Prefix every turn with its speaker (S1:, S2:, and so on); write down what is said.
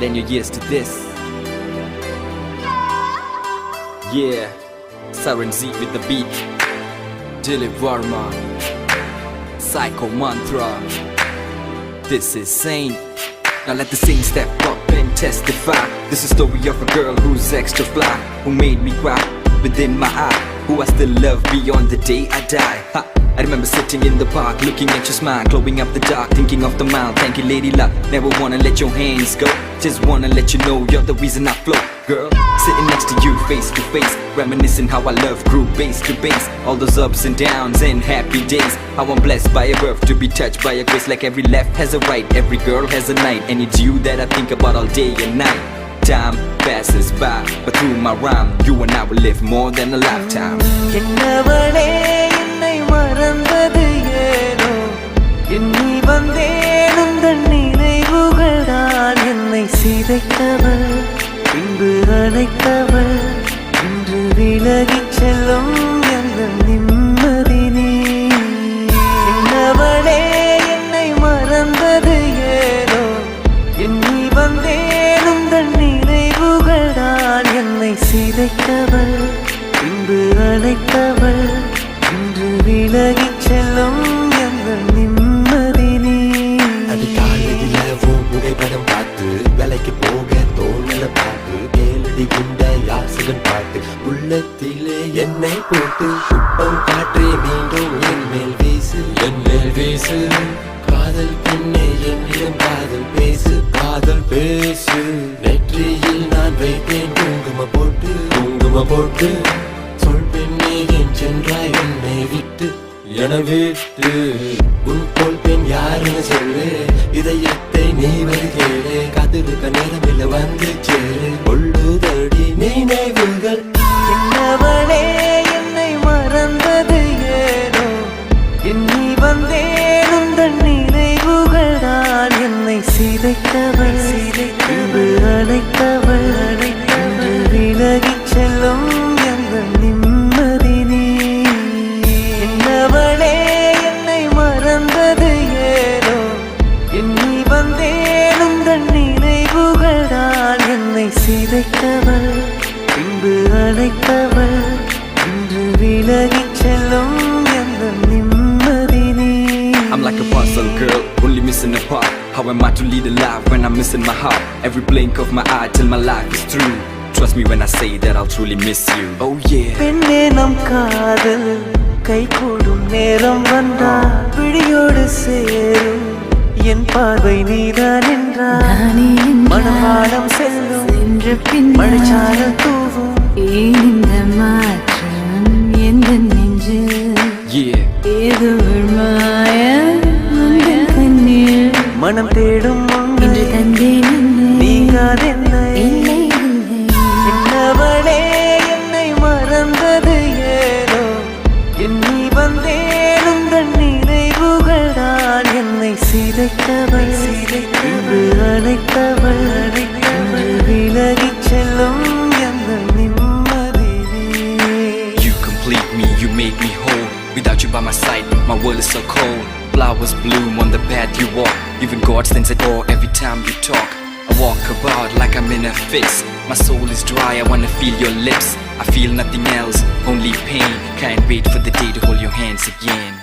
S1: Lend your ears to this. Yeah, Siren Z with the beat. Dilip Varma, Psycho Mantra. This is Saint. Now let the saint step up and testify. This is the story of a girl who's extra fly, who made me cry within my eye, who I still love beyond the day I die. Ha. I remember sitting in the park, looking at your smile, glowing up the dark, thinking of the mile. Thank you, lady luck. Never wanna let your hands go. Just wanna let you know you're the reason I flow, girl. Sitting next to you, face to face, reminiscing how I love grew base to base. All those ups and downs and happy days. How I'm blessed by a birth to be touched by a grace. Like every left has a right, every girl has a night, and it's you that I think about all day and night. Time passes by, but through my rhyme, you and I will live more than a lifetime.
S2: Ennavale என்னை மறந்தது ஏனோ, எண்ணி வந்தேன் உந்தன் நினைவுகள் தான் என்னை சிதைத்தவள், பின்பு அழைத்தவள், இன்று விலகிச் செல்லும் எந்தன் நிம்மதி நீ. என்னவளே என்னை மறந்தது ஏனோ, எண்ணி வந்தேன் உந்தன் நினைவுகள் தான் என்னை சிதைத்தவள், பின்பு அழைத்தவள், இன்று விலகிச் செல்லும் எந்தன் நிம்மதி நீ.
S3: அதிகாலையில உன் புகைப்படம் பார்த்து வேலைக்கு போக தோணல பாட்டு, கேளடி குண்ட யாசகன் பாட்டு உள்ளத்திலே என்னை போட்டு குப்பம் காற்றே மீண்டும் என் மேல் வீசு, என் மேல் வீசு. காதல் பெண்ணே என்னிடம் காதல் பேசு, காதல் பேசு. நெற்றியில் நான் வைத்தேன் குங்கும போட்டு, குங்கும போட்டு. சொல் பெண்ணே என் சென்றாய் என்னை விட்டு, என விட்டு. உன் போல் பெண் யாருன்னு சொல்லு, இதயத்தை நீ வருகேளே. காத்திருக்க நேரமில்ல வந்து சேரு, கொள்ளுதடி நினைவுகள்.
S2: என்னவளே என்னை மறந்தது ஏனோ, எண்ணி வந்தேன் உந்தன் நினைவுகள் தான் என்னை சிதைத்தவள், பின்பு அழைத்தவள், இன்று விலகிச் செல்லும் எந்தன் நிம்மதி நீ. என்னவளே என்னை மறந்தது ஏனோ, எண்ணி வந்தேன் உந்தன் நினைவுகள் தான் என்னை சிதைத்தவள், பின்பு அழைத்தவள், இன்று விலகிச் செல்லும் எந்தன் நிம்மதி நீ.
S1: I'm like a puzzle girl, only missing a part. How am I to lead a life when I'm missing my heart? Every blink of my eye till my life is through. Trust me when I say that I'll truly miss you. Oh yeah.
S2: பெண்ணே நம் காதல் கை கூடும் நேரம் வந்தால் விழியோடு சேரும் என் பார்வை நீதான் என்றால், மனவாளம் செல்லும் மழைச்சாரல் தூவும்.
S4: இந்த மாற்றம் எந்த நெஞ்சு ஏதோ ஒரு மாயம் உந்தன் கண்ணில்
S2: மனம் தேடும்
S4: இன்று தந்தேன்
S2: நீங்காதென்னை.
S4: இல்லை
S2: என்னவளே என்னை மறந்தது ஏனோ, எண்ணி வந்தேன் உந்தன் நினைவுகள் தான் என்னை சிதைத்தவள், பின்பு அழைத்தவள், இன்று விலகிச் செல்லும் எந்தன் நிம்மதி நீ.
S1: You complete me, you make me whole. Without you by my side, my world is so cold. Flowers bloom on the path you walk. Even God stands at awe every time you talk. I walk about like I'm in a fix. My soul is dry, I wanna feel your lips. I feel nothing else, only pain. Can't wait for the day to hold your hands again.